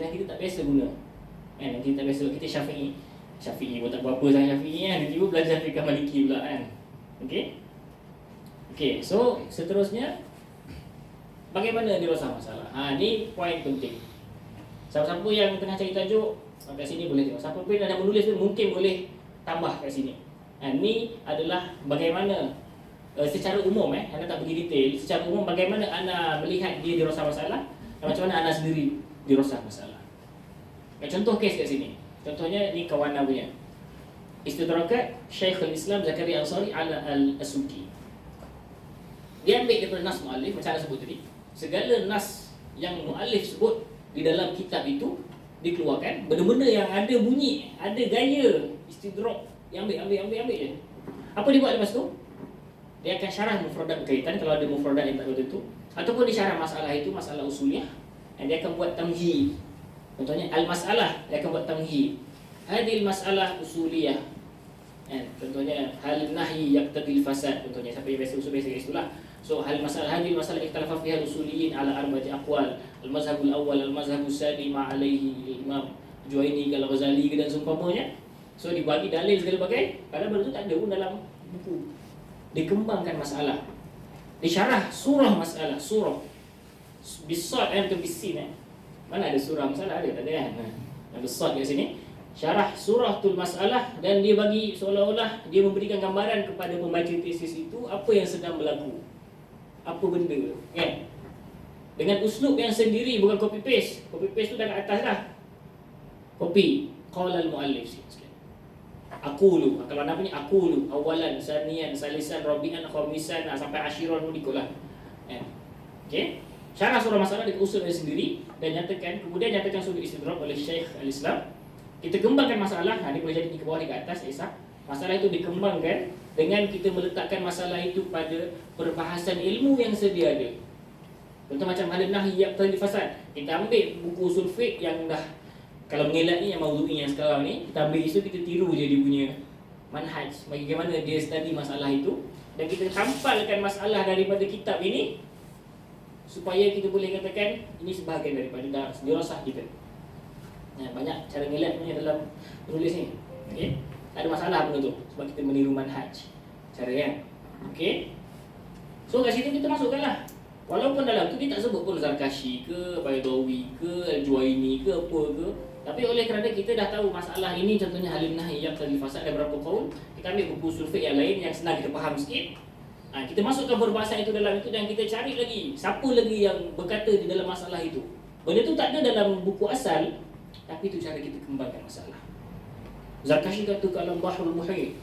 yang kita tak biasa guna. Kan, kita tak biasa, kita Syafi'i pun tak berapa sangat Syafi'i kan, tiba-tiba belajar fiqh Maliki pula kan. Okey, so seterusnya bagaimana dirosah masalah. Ni poin penting. Siapa-siapa yang tengah cari tajuk kat sini boleh tengok. Siapa pun yang nak menulis pun mungkin boleh tambah kat sini. Ni adalah bagaimana secara umum anda tak pergi detail, secara umum bagaimana anda melihat dia dirosah masalah dan macam mana anda sendiri dirosah masalah. Contoh kes kat sini. Contohnya ni kawan punya. Istidrakat Syekhul Islam Zakaria Ansari ala al-Asuki. Dia ambil daripada nas muallif macam saya sebut tadi. Segala nas yang muallif sebut di dalam kitab itu dikeluarkan, benda-benda yang ada bunyi, ada gaya istidrak, yang ambil je. Apa dia buat lepas tu? Dia akan syarah mufradat berkaitan kalau ada mufradat yang tak betul tu, ataupun dia syarah masalah itu, masalah usuliyah, dan dia akan buat tamhid. Contohnya al-masalah, dia akan buat tamhid. Hadil masalah usuliyah. Contohnya hal nahi yaqtadil fasad, contohnya siapa yang biasa usul biasa itulah. So hal masalah hadil masalah ikhtalafa fiha al-usuliyin ala arba'ati aqwal. Al-mazhabul awwal, al-mazhabus sani ma alaihi Imam Juwaini al-Ghazali dan seumpamanya. So dibagi dalil segala bagai, padahal benda tu tak ada pun dalam buku. Dikembangkan masalah. Disyarah surah masalah, surah. Bisad atau bisin Mana ada surah masalah, ada tak ada kan? Yang besar kat sini syarah suratul masalah, dan dia bagi seolah-olah dia memberikan gambaran kepada pembaca tesis itu apa yang sedang berlaku, apa benda kan, dengan uslub yang sendiri, bukan copy paste. Copy paste tu dah kat atas dah, copy qala al-muallif sikit. Aqulu, kalau nak punya aqulu awalan, sanian, salisan, rabi'an, khamisan, sampai ashiran pun ikutlah kan. Okey, syarah surah masalah dengan usul yang sendiri dan kemudian nyatakan sudut istidrak oleh Syekh Al-Islam. Kita kembangkan masalah, ni boleh jadi di bawah, di atas, masalah itu dikembangkan dengan kita meletakkan masalah itu pada perbahasan ilmu yang sedia ada. Contoh macam hal nahi yaqtadil fasad, kita ambil buku usul fiqh yang dah, kalau mengelak ni yang maudhu'i yang sekarang ni, kita ambil isu, kita tiru je dia punya manhaj, bagaimana dia study masalah itu, dan kita tampalkan masalah daripada kitab ini supaya kita boleh katakan ini sebahagian daripada dirasah kita. Banyak cara ngelak punya dalam menulis ni. Okey, ada masalah benda tu sebab kita meniru manhaj cara kan. Okey, so kat situ kita masukkanlah, walaupun dalam tu dia tak sebut pun Zarkashi ke Baydawi ke Al-Juwaini ke apa ke, tapi oleh kerana kita dah tahu masalah ini, contohnya halin nahi yaqtadil fasad, ada berapa qaul, kita ambil buku usul fiqh yang lain yang senang kita faham sikit. Kita masukkan perbahasan itu dalam itu, dan kita cari lagi siapa lagi yang berkata di dalam masalah itu. Benda tu tak ada dalam buku asal, tapi itu cara kita kembangkan masalah. Zarkashi kata ke alam Bahrul Muhit,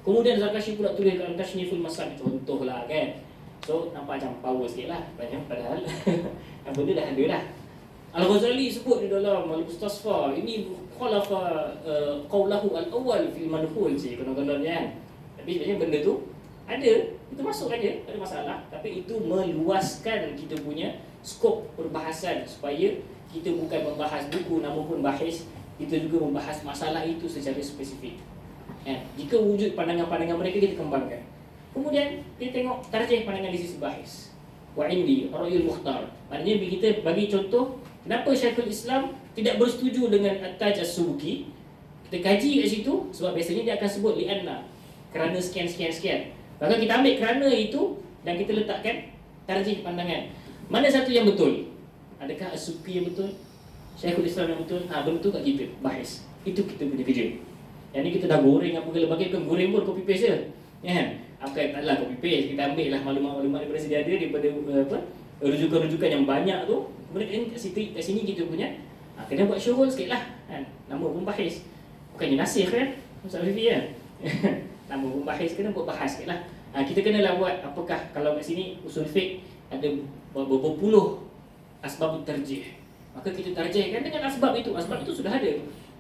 kemudian Zarkashi pula tulis dalam Tashniful Masal, contohlah kan. So nampak macam power sikit lah, banyak padahal yang benda dah ada lah. Al-Ghazali sebut di dalam Al-Mustasfa, ini khalafa qawlahu al-awwal fil manhul konon-konon kan. Tapi sebenarnya benda tu ada, kita masukkan je, tak ada masalah. Tapi itu meluaskan kita punya skop perbahasan, supaya kita bukan membahas buku namun bahis, kita juga membahas masalah itu secara spesifik. Jika wujud pandangan-pandangan mereka, kita kembangkan. Kemudian kita tengok tarjih pandangan di sisi bahis. Wa indi ra'yul mukhtar. Maknanya kita bagi contoh kenapa Syekhul Islam tidak bersetuju dengan At-Taj As-Subki. Kita kaji kat situ sebab biasanya dia akan sebut li'anna, kerana sekian. Maka kita ambil kerana itu dan kita letakkan tarjih pandangan. Mana satu yang betul? Adakah As-Subki yang betul? Syekhul Islam yang betul? Benda tu kat kita bahis. Itu kita punya kerja. Yang ni kita dah goreng apa segala bagai, bukan goreng pun copy paste je. Kan? Taklah copy paste, kita ambil lah maklumat-maklumat daripada sedia ada, daripada rujukan-rujukan yang banyak tu. Kemudian kat sini kita punya kena buat syurul sikit lah kan? Nama pun bahis, bukannya nasih kan Ustaz Fifi kan. Nama pun bahis, kena buat bahas sikit lah. Kita kenalah buat apakah, kalau kat sini usul fiqh ada berpuluh asbab tarjih, maka kita tarjihkan dengan asbab itu. Asbab itu sudah ada,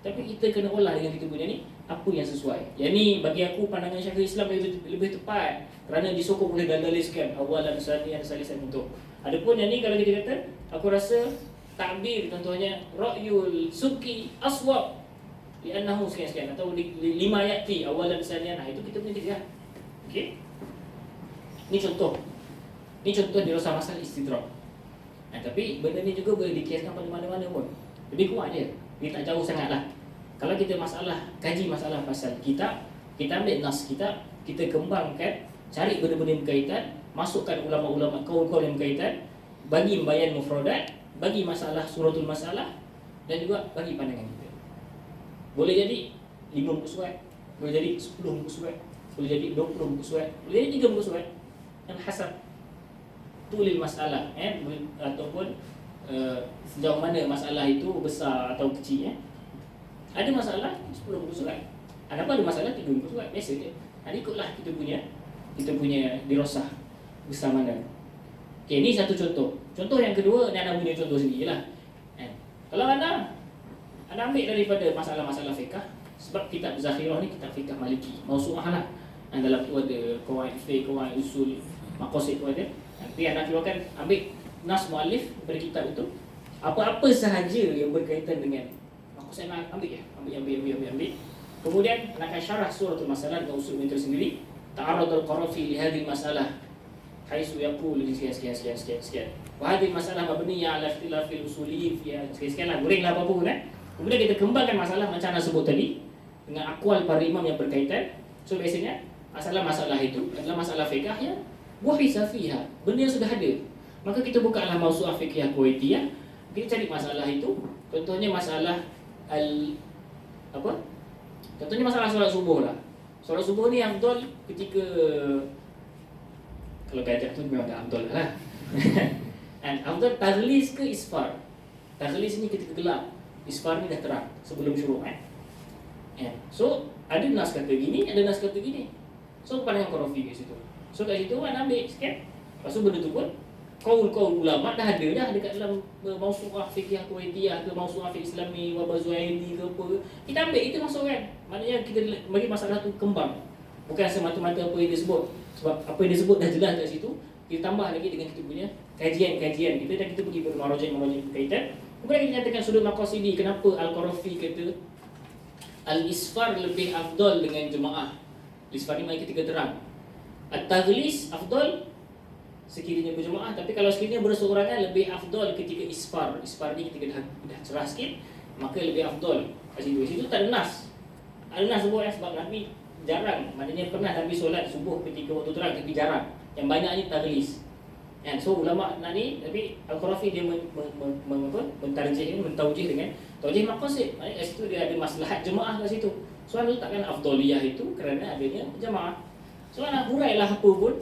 tapi kita kena olah dengan kita punya ni apa yang sesuai. Yang ni bagi aku pandangan Syekhul Islam lebih tepat, kerana disokong oleh dalil-dalil awalan, sanian, salisan untuk. Adapun yang ni kalau kita kata, aku rasa takbir contohnya ra'yul Subki aswab li'annahu sekian-sekian, atau lima ya'ti awalan, sanian, itu kita punya kerja. Okey, ni contoh dirasa masalah istidrak. Tapi benda ni juga boleh dikiaskan pada mana-mana pun. Lebih kuat dia. Dia tak jauh sangat lah. Kalau kita kaji masalah pasal kitab, kita ambil nas kita kembangkan, cari benda-benda yang berkaitan, masukkan ulama-ulama kaul-kaul yang berkaitan, bagi bayan mufradat, bagi masalah suratul masalah, dan juga bagi pandangan kita. Boleh jadi 5 muka surat, boleh jadi 10 muka surat, boleh jadi 20 muka surat, boleh jadi 3 muka surat. Yang hasab tulil masalah, ataupun sejauh mana masalah itu besar atau kecil. Ada masalah 10 muka surat, ada masalah 3 muka surat, biasa je. Ikutlah kita punya dirasah besar mana. Okey, ni satu contoh. Contoh yang kedua, anda punya contoh sendirilah. Kalau anda ambil daripada masalah-masalah fiqh, sebab kitab Zakhirah ni kitab fiqh Maliki, mausu'ah lah. Dalam tu ada qawaid fiqh, qawaid usul, maqasid tu ada. Nanti anda keluarkan, ambil nas muallif daripada kitab itu, apa-apa sahaja yang berkaitan dengan maqasid, ambil. Kemudian anda akan syarah suratul masalah dengan usul itu sendiri. Ta'arrad al-Qarafi li hadhihi masalah haitsu yaqulu sekian. Wa hadhihi masalah mabniyah ala ikhtilafil usuliyyin fi sekian lah, gorenglah apa pun Kemudian kita kembangkan masalah macam anda sebut tadi dengan akwal para imam yang berkaitan. So biasanya masalah-masalah itu adalah masalah fiqh yang buhisa fiha, benda yang sudah ada. Maka kita bukalah mausu'ah fiqhiyah Kuwaitiyah, kita cari masalah itu. Contohnya masalah Contohnya masalah solat subuh lah. Solat subuh ni afdal ketika, kalau gajah tu memang tak afdal lah. And afdal taghlis ke isfar. Taghlis ni ketika gelap, isfar ni dah terang sebelum syuruk So ada nas kata gini, ada nas kata gini. So pandangan Qarafi kat situ. So kat situ kan ambil sikit. Lepas tu benda tu pun kaul-kaul ulama dah ada dah dekat dalam mausu'ah fiqhiyah Kuwaitiyah ke mausu'ah fiqh Islami wa Bazuaini ke apa. Kita ambil itu masukkan. Maknanya kita bagi masalah tu kembang. Bukan semata-mata apa yang dia sebut. Sebab apa yang dia sebut dah jelas kat situ. Kita tambah lagi dengan kita punya kajian-kajian kita, dan kita pergi pada marajih berkaitan. Kemudian kita nyatakan sudut maqasidi, kenapa Al-Qarafi kata Al-Isfar lebih afdal dengan jemaah. Al-Isfar ni mari ketika terang. At-Taghlis afdal sekiranya berjemaah, tapi kalau sekiranya berseorangan lebih afdal ketika isfar. Isfar ni ketika dah cerah sikit, maka lebih afdal. Kat situ tak ada nas. Ada nas sebut sebab Nabi jarang, maknanya pernah Nabi solat subuh ketika waktu terang, tapi jarang. Yang banyak ni taghlis. So ulama ni, tapi Al-Qarafi dia mentaujih dengan taujih maqasid. Maknanya kat situ dia ada maslahat jemaah kat situ. So anda letakkan afdaliyah itu kerana adanya jemaah. So anda hurailah apa pun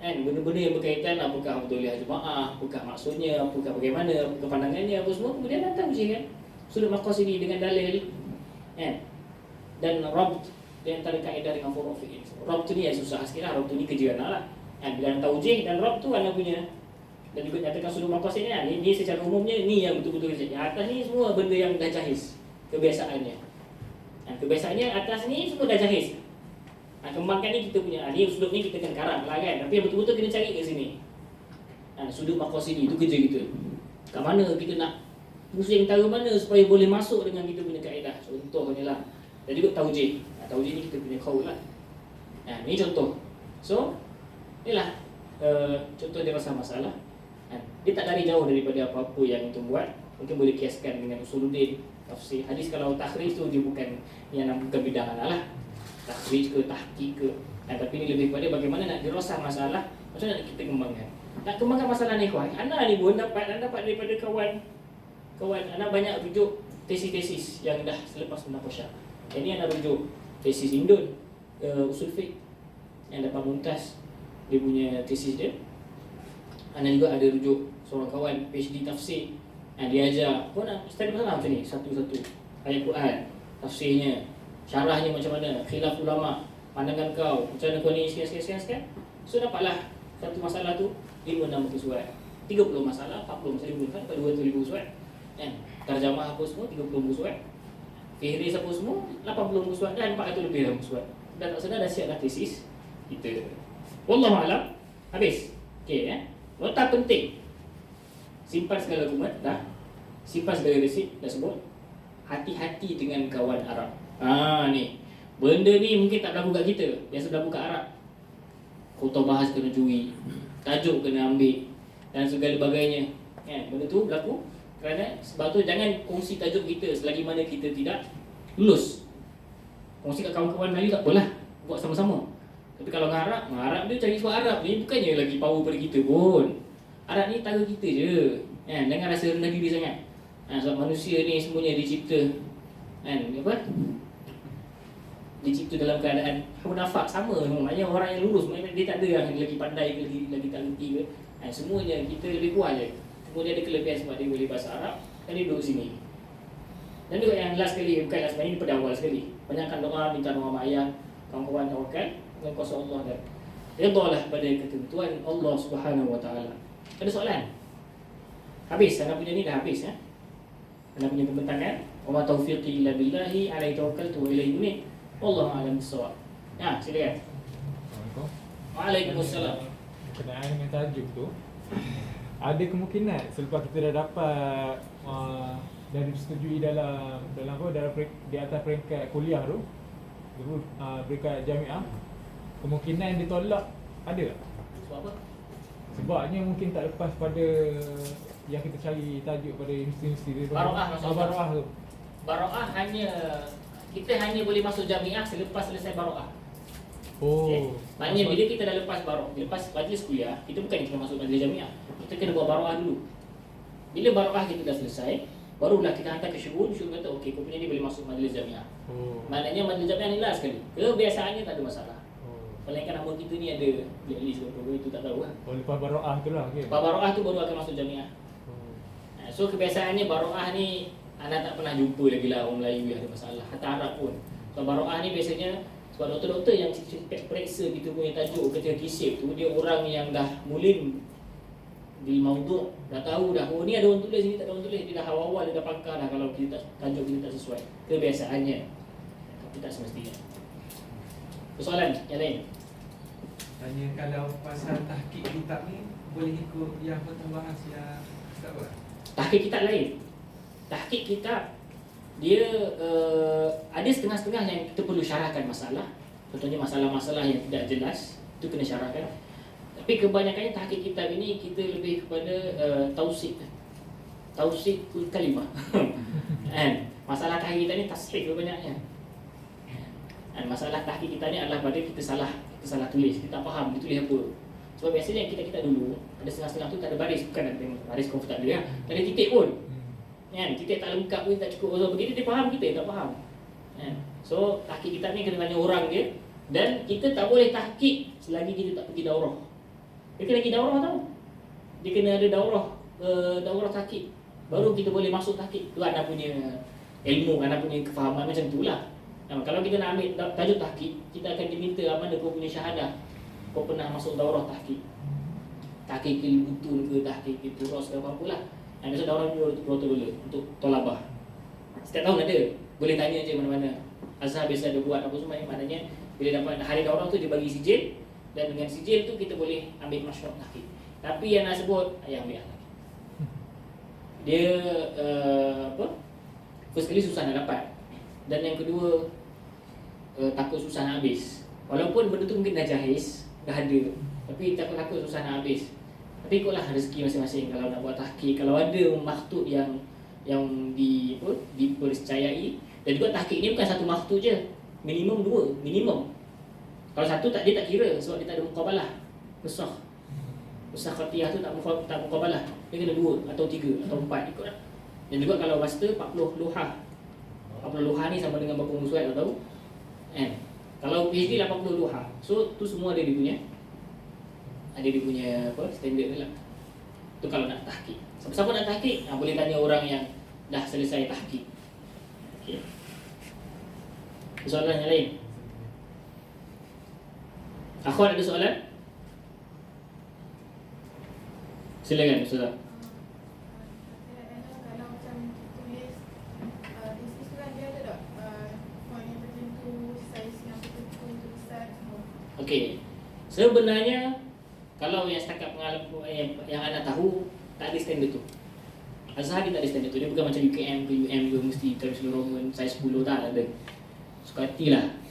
benda-benda yang berkaitan, apakah afdaliyah jemaah, apakah maksudnya, apakah bagaimana, apakah pandangannya, apa semua. Kemudian anda uji kan sudut maqasid ini dengan dalil dan rabt di antara kaedah dengan furu' fiqh. Rabt tu ni yang susah sikit lah. Rabt tu ni kerja anak lah. Bila taujih dan rabt tu anda punya, dan juga nyatakan sudut maqasid ni secara umumnya ni yang betul-betul kerja. Yang atas ni semua benda yang dah jahiz kebiasaannya. Kebiasaannya atas ni semua dah jahiz. Kembangkan ni kita punya, ni usulub ni kita akan karang lah kan. Tapi yang betul-betul kena cari kat sini. Sudut maqasid itu kerja kita. Kat mana kita nak pusing tahu mana supaya boleh masuk dengan kita punya kaedah. Contohnya lah. Dan juga taujih. Taujih ni kita punya qaul lah. Ni contoh. So, inilah contoh dia rasa masalah. Dia tak lari jauh daripada apa-apa yang kita buat. Mungkin boleh kiaskan dengan usuluddin, tafsir. Hadis kalau takhrij tu dia bukan bidang lah. Takhrij ke, tahqiq ke. Tapi ini lebih kepada bagaimana nak dirasah masalah, macam mana nak kita kembangkan. Nak kembangkan masalah ni kawan. Anda ni pun dapat daripada kawan anda banyak rujuk tesis-tesis yang dah selepas munaqasyah. Yang ni anda rujuk tesis Indon, usul fiqh yang dapat Mumtaz dia punya tesis dia. Anda juga ada rujuk seorang kawan PhD tafsir. Dia ajar pun study masalah macam ni, satu-satu ayat Quran, tafsirnya, syarahnya macam mana, khilaf ulama, pandangan kau, macam mana kau ni, sekian. So dapatlah satu masalah tu 5-6 muka surat, 30 masalah, 40 masalah, 50 kan, 200,000 surat terjemah apa semua, 30 muka surat, fihris apa semua, 80 muka surat, dan 400 lebih muka surat. Dan tak sedar dah siaplah tesis kita. Wallahualam. Habis. Okey nota penting. Simpan segala gumat dah. Simpan segala resit dah sebut. Hati-hati dengan kawan Arab. Ni. Benda ni mungkin tak berlaku kat kita. Biasa berlaku kat Arab. Khutbah bahas kena curi. Tajuk kena ambil. Dan segala bagainya. Benda tu berlaku Kerana sebab tu jangan kongsi tajuk kita selagi mana kita tidak lulus. Kongsi kat kawan-kawan Melayu tak apalah, buat sama-sama. Tapi kalau Arab dia cari suara Arab ni bukannya lagi power pada kita pun. Arab ni tara kita je. Kan, jangan rasa rendah diri sangat. Sebab manusia ni semuanya dicipta apa? Dicipta dalam keadaan munafak sama. Maknanya orang yang lulus dia tak ada yang lagi pandai ke lagi tak reti ke. Semuanya kita lebih kuat je. Cuma dia ada kelebihan sebab dia boleh bahasa Arab dan dia duduk sini. Dan juga yang last sekali, bukan last sekali, ini pada awal sekali. Banyakkan doa, minta doa mak ayah, kawan-kawan tawakal dengan kuasa Allah dan redalah pada ketentuan Allah Subhanahu Wa Taala. Ada soalan? Habis, anda punya ni dah habis ya. Anda punya pembentangan. Wa ma taufiqi illa billahi alaihi tawakkaltu wa ilaihi unib. Wallahu a'lam bissawab. Ya, silakan. Assalamualaikum. Waalaikumsalam. Berkenaan dengan tajuk tu, ada kemungkinan selepas kita dah dapat dah disetujui dalam di atas peringkat kuliah tu, peringkat jamiah, kemungkinan ditolak ada tak? Sebab apa? Sebabnya mungkin tak lepas pada yang kita cari tajuk pada universiti tu. Baroah maksudnya. Baroah tu. Baroah kita hanya boleh masuk jamiah selepas selesai baroah. Oh. Maknanya bila kita dah lepas lepas majlis kuliah, kita bukan kena masuk majlis jamiah. Kita kena buat baroah dulu. Bila baroah kita dah selesai, barulah kita hantar ke syuhun kata okey, kau punya ni boleh masuk majlis jamiah. Oh. Maknanya majlis jamiah ni last sekali. Kebiasaannya tak ada masalah. Oh. Melainkan nama kita ni ada blacklist ke apa, itu tak tahu lah. Oh, lepas baroah tu lah. Okay. Lepas baroah tu baru akan masuk jamiah. Oh. So kebiasaannya baroah ni anda tak pernah jumpa lagi lah orang Melayu yang ada masalah, hatta Arab pun. So baroah ni biasanya sebab doktor-doktor yang periksa kita punya tajuk ketika kisip tu, dia orang yang dah mulim di maudhu', dah tahu dah, oh ni ada orang tulis, ni tak ada orang tulis, dia dah awal-awal dia dah pakar dah kalau kita tajuk kita tak sesuai. Kebiasaannya. Tapi tak semestinya. Persoalan yang lain? Tanya kalau pasal tahqiq kitab ni boleh ikut yang pertambahan yang tak apa? Tahqiq kitab lain. Tahqiq kitab dia ada setengah-setengah yang kita perlu syarahkan masalah. Contohnya masalah-masalah yang tidak jelas, itu kena syarahkan. Tapi kebanyakannya tahqiq kitab ini kita lebih kepada tausid kalimah. Kan? Masalah tahqiq kita ni tashrih banyaknya. Dan masalah tahqiq kita ni adalah pada kita salah tulis, kita tak faham dia tulis apa. Sebab biasanya kita dulu ada setengah-setengah tu tak ada baris, bukan ada baris kau tak ada, tak ada titik pun. Kan, titik tak lengkap pun tak cukup. So begitu dia faham, kita tak faham. Kan? So tahqiq kitab ni kena tanya orang dia. Dan kita tak boleh tahqiq selagi kita tak pergi daurah. Dia kena pergi daurah tau. Dia kena ada daurah tahqiq. Baru kita boleh masuk tahqiq. Tu anda punya ilmu, anda punya kefahaman macam tu lah. Kalau kita nak ambil tajuk tahqiq, kita akan diminta mana kau punya syahadah. Kau pernah masuk daurah tahqiq. Tahqiq Al-Butun ke tahqiq Turas ke apa-apa lah. Biasa daurah dulu untuk tolabah. Setiap tahun ada. Boleh tanya je mana-mana. Azhar biasa ada buat apa semua. Maknanya bila dapat hari daurah tu dia bagi sijil. Dan dengan sijil tu kita boleh ambil masyarakat tahqiq. Tapi yang nak sebut, ayah ambil lagi. Dia first kali susah nak dapat. Dan yang kedua takut susah nak habis. Walaupun benda tu mungkin dah jahiz, dah ada, tapi takut susah nak habis. Tapi ikutlah rezeki masing-masing. Kalau nak buat tahqiq, kalau ada makhtub yang dipercayai. Dan juga tahqiq ni bukan satu makhtub je, minimum 2, minimum. Kalau satu dia tak kira sebab dia tak ada muqabalah. Nusakh khatiyah tu tak muqabalah. Dia kena 2 atau 3 atau 4 ikutlah. Dan juga kalau master 40 luhah. 40 luhah ni sama dengan berapa musuh tak tahu. Kan? Kalau PhD 80 luhah. So tu semua ada dia punya standard dia lah. Tu kalau nak tahqiq. Siapa-siapa nak tahqiq, boleh tanya orang yang dah selesai tahqiq. Okey. Soalan yang lain? Akhwan ada soalan? Silakan Ustazah. Kalau macam tulis thesis tu kan dia ada tak point yang tertentu, saiz yang tertentu, tulisan semua? Okey. Sebenarnya kalau yang setakat pengalaman yang anda tahu, tak ada standard tu. Azhar dia tak ada standard tu. Dia bukan macam UKM ke UM ke mesti terus Roman saiz 10 tak ada. Suka hatilah.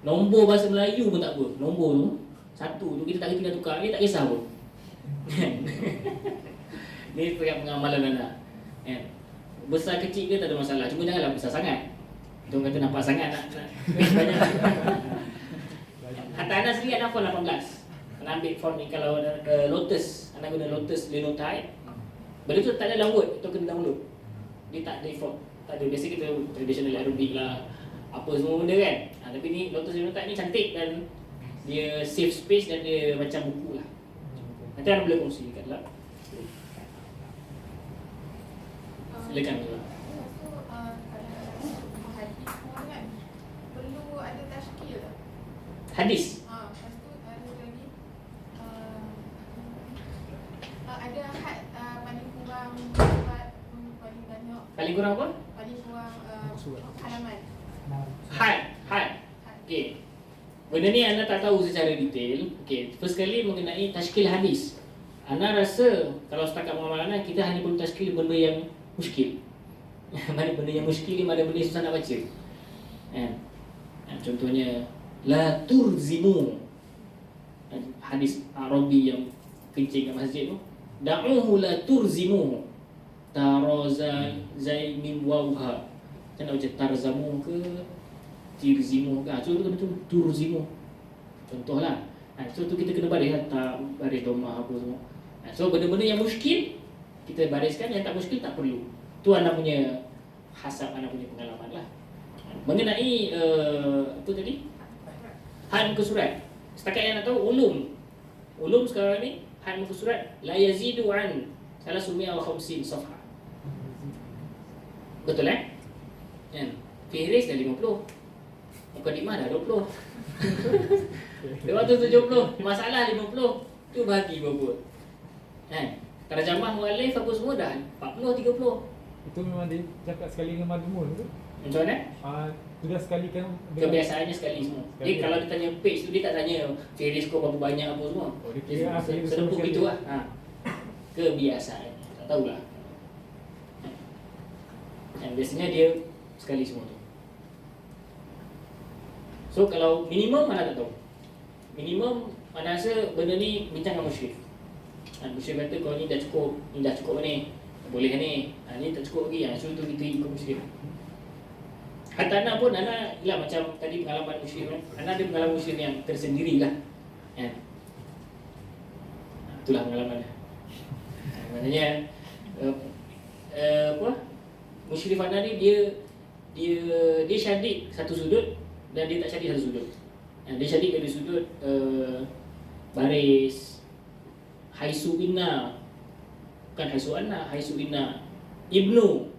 Nombor bahasa Melayu pun tak apa. Nombor tu satu tu kita tak kena tukar, dia tak kisah pun. Ni pengamalan anda. Kan? Besar kecil ke tak ada masalah, cuma janganlah besar sangat. Itu kata nampak sangat nak banyak. Kata Ana sendiri Ana phone 18. Ana ambil phone ni kalau Lotus, Ana guna Lotus Lenotype. Benda tu tak ada download, itu kena download. Dia tak default. Tak ada, biasa kita traditional Arabic lah, apa semua benda kan. Tapi ni Lotus Lenotype ni cantik dan dia save space dan dia macam buku lah. Nanti Ana boleh kongsi kat dalam. Silakan dulu. Lepas tu kalau hadis semua kan perlu ada tashkil tak? Hadis. Lepas tu ada lagi ada had paling kurang surat, paling banyak, Paling kurang apa? paling kurang Surat. halaman. Had. Okey. Benda ni anda tak tahu secara detail. Okey, first kali mengenai tashkil hadis. Ana rasa kalau setakat pengamalan kita hanya perlu tashkil benda yang muskil. Mana benda yang muskil, mana benda yang susah nak baca. Kan? Contohnya la turzimu. Hadis Arabi yang kencing kat masjid tu. Da'uhu la turzimu. Taraza zai min wawha. Macam nak baca tarzamu ke tirzimu ke. So tu turzimu. Contohlah. So tu kita kena baris lah, tak baris domah apa semua. So benda-benda yang muskil kita bariskan, yang tak muskil tak perlu. Tu anak punya hasab, anak punya pengalaman lah. Mengenai apa tadi? Had muka surat. Setakat yang nak tahu ulum sekarang ni had muka surat la yazidu an 350 safha. Betul Kan? Fihris dah 50. Mukadimah dah 20. Lepas tu 70. Masalah 50. Tu bahagi berapa? Kan? Tarjamah muallif apa semua dah 40 30. Itu memang dia cakap sekali dengan madmun tu. Macam mana? Tu dah sekali kan Kebiasaannya sekali semua. Dia kalau dia tanya page tu dia tak tanya Fihris kau berapa banyak apa semua. Oh, dia Dia kira sedepuk sekali. gitu lah. Kebiasaannya. Tak tahulah. Dan biasanya dia sekali semua tu. So kalau minimum mana tak tahu. Minimum mana rasa benda ni bincang dengan musyrif. Musyrif kata kau ni dah cukup ni. Boleh ni. Ni tak cukup lagi. So tu kita ikut musyrif. Kata anak pun anak ialah macam tadi pengalaman musyrif kan. Anak ada pengalaman musyrif yang tersendiri lah. Kan? Itulah pengalaman dia. Maknanya apa? Musyrif anak ni dia syadik satu sudut dan dia tak syadik satu sudut. Dia syadik dari sudut baris haisu inna, bukan haisu anna, haisu inna ibnu.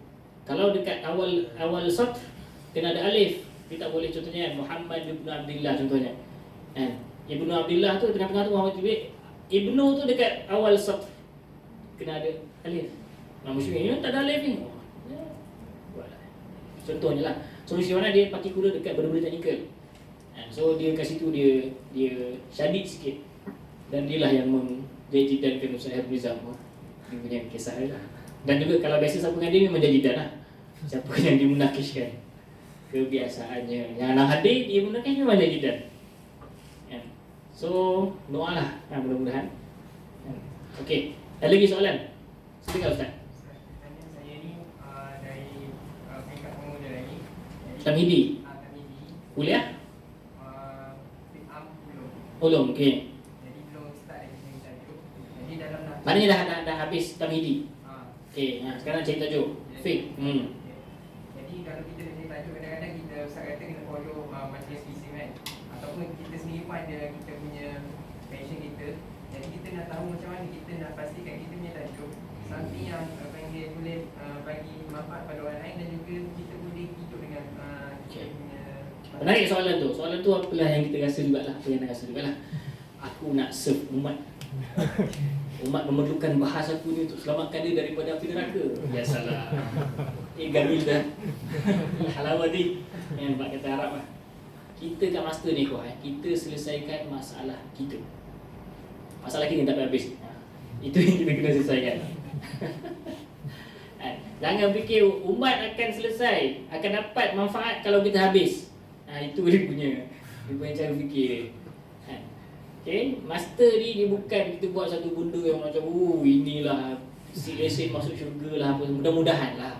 Kalau dekat awal satr kena ada alif, dia tak boleh. Contohnya Muhammad ibnu Abdullah contohnya. Ibnu Abdullah tu tengah-tengah tu Muhammad ibnu tu dekat awal satr kena ada alif. Musyrif ni tak ada alif ni. Contohnya lah. So musyrif mana dia particular dekat benda-benda teknikal. So dia kat situ dia syadid sikit. Dan dia lah yang menjajidankan Ustaz Herb Nizam. Dia punya kisah dia lah. Dan juga kalau biasa siapa dengan dia memang jajidan lah. Siapa yang dimunakishkan. Kebiasaannya. Yang nak hadir dia munakish memang jajidan. So doa lah. Mudah-mudahan. Okey. Ada lagi soalan? Silakan Ustaz. Saya ni dari peringkat pemuda lagi. Tamhidi. Tamhidi. Kuliah? Belum. Okey. Jadi belum start lagi cerita tajuk. Jadi dalam nak Maknanya dah habis Tamhidi. Okey, sekarang cerita tajuk. Fiqh. Jadi kalau kita nak cerita tajuk, kadang-kadang kita Ustaz kata kena follow majlis fisik kan. Ataupun kita sendiri pun ada kita punya passion kita. Jadi kita nak tahu macam mana kita nak pastikan kita punya tajuk something yang dia boleh bagi manfaat pada orang lain dan juga kita boleh hidup dengan kita punya. Menarik soalan tu. Soalan tu apalah yang kita rasa jugalah. Apa yang nak rasa jugalah. Aku nak serve umat. Umat memerlukan bahasa aku ni untuk selamatkan dia daripada api neraka. Biasalah. Gamil dah. Halawati. Yang buat kata Arab lah. Kita kat master ni kita selesaikan masalah kita. Masalah kita tak habis. Itu yang kita kena selesaikan. Jangan fikir umat akan selesai, akan dapat manfaat kalau kita habis. Itu dia punya cara fikir dia. Okay, master ni dia bukan kita buat satu benda yang macam inilah si lesen masuk syurga lah apa, mudah-mudahan lah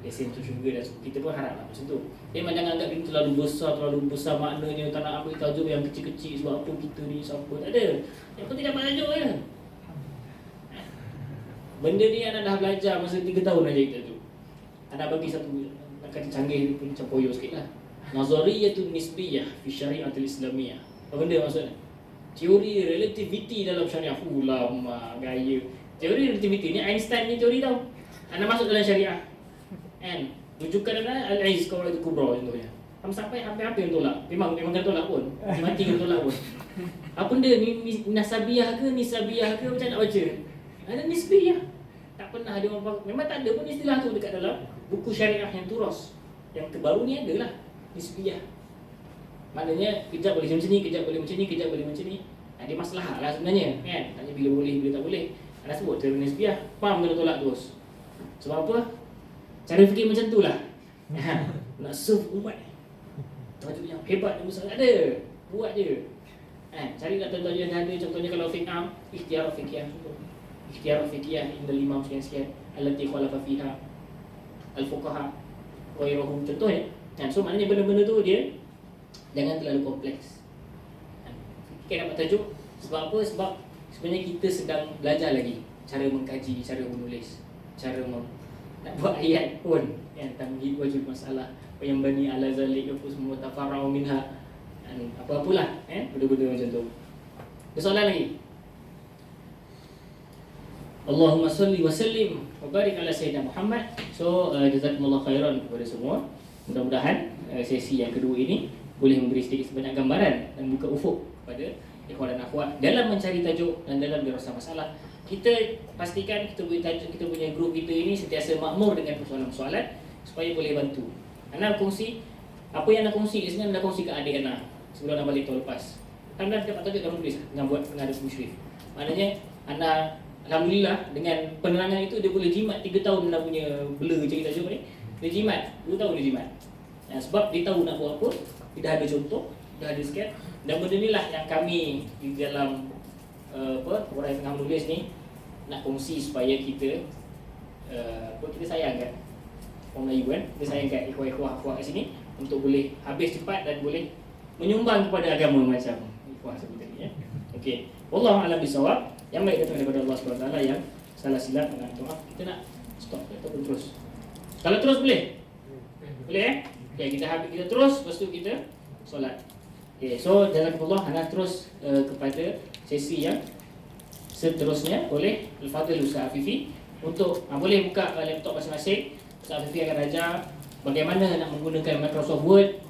lesen masuk syurga dan kita pun harap lah macam tu. Memang jangan anggap ini terlalu besar maknanya tak nak ambil tajuk yang kecil-kecil sebab apa kita ni siapa, tak ada. Yang penting dapat tajuk je. Benda ni anda dah belajar masa 3 tahun aja kita tu. Anda bagi satu nak kata canggih pun macam poyo sikit lah. Nazariyatun nisbiyah fi syariatil islamiyah. Apa benda maksudnya? Teori relativity dalam syariah. Lama gaya. Teori relativity ni Einstein ni teori tau. Anda masuk dalam syariah. Kan? Rujukan anda Al-Aiz Qawaid Kubra contohnya. Sampai hampir-hampir tolak. Memang kena tolak pun. Mati kena tolak pun. Apa benda ni nasabiyah ke nisabiyah ke macam nak baca? Ada nisbiyah. Tak pernah ada orang memang tak ada pun istilah tu dekat dalam buku syariah yang turas. Yang terbaru ni adalah nisbiyah. Maknanya kejap boleh macam ni, kejap boleh macam ni, kejap boleh macam ni. Ada masalah lah sebenarnya, kan? Tanya bila boleh, bila tak boleh. Anda sebut teori nisbiyah, pam kena tolak terus. Sebab apa? Cara fikir macam tu lah. Nak serve umat. Tajuk yang hebat yang besar tak ada. Buat je. Cari lah tajuk yang ada. Contohnya kalau fiqh ikhtiar fiqhiyah. Ikhtiar fiqhiyah indal imam sekian-sekian. Allati khalafa fiha al-fuqaha wa ghairuhum. Contohnya. So maknanya benda-benda tu dia jangan terlalu kompleks. Kita dapat tajuk sebab apa? Sebab sebenarnya kita sedang belajar lagi cara mengkaji, cara menulis, cara nak buat ayat pun yang tamhid wajib masalah yang bani ala zalik apa semua tafarra'u minha apa-apalah benda-benda macam tu. Ada soalan lagi? Allahumma salli wa sallim wa barik ala sayyidina Muhammad. So jazakumullah khairan kepada semua. Mudah-mudahan sesi yang kedua ini boleh memberi sedikit sebanyak gambaran dan buka ufuk kepada ikhwan dan akhwat dalam mencari tajuk dan dalam dirasa masalah. Kita pastikan kita punya tajuk, kita punya grup kita ini sentiasa makmur dengan persoalan-persoalan supaya boleh bantu. Anda kongsi apa yang anda kongsi di sini, anda kongsi ke adik anda sebelum anda balik tahun lepas. Anda dapat tajuk dalam tulis dengan buat pengadap musyrif. Maknanya anda alhamdulillah dengan penerangan itu dia boleh jimat 3 tahun anda punya bela cari tajuk ni. Dia jimat 2 tahun dia jimat. Sebab dia tahu nak buat apa, dia dah ada contoh, dah ada sikit. Dan benda inilah yang kami di dalam orang yang tengah menulis ni nak kongsi supaya kita kita sayang kan orang Melayu kan, kita sayang kat ikhwah-ikhwah kat sini untuk boleh habis cepat dan boleh menyumbang kepada agama macam ikhwah sebut tadi ya. Okey, wallahu a'lam bisawab. Yang baik datang daripada Allah SWT, yang salah silap dengan maaf. Kita nak stop ataupun terus. Kalau terus boleh? Boleh Okay, kita habis, kita terus, lepas tu kita solat. Okay, so jazakumullah. Anda terus kepada sesi yang seterusnya oleh Al-Fadhil Ustaz Afifi. Untuk boleh buka laptop masing-masing. Ustaz Afifi akan ajar bagaimana nak menggunakan Microsoft Word,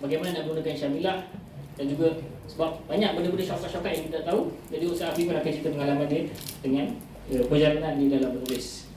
bagaimana nak menggunakan Syamilah, dan juga sebab banyak benda-benda shortcut yang kita tahu. Jadi Ustaz Afifi akan cerita pengalaman dia dengan perjalanan di dalam menulis.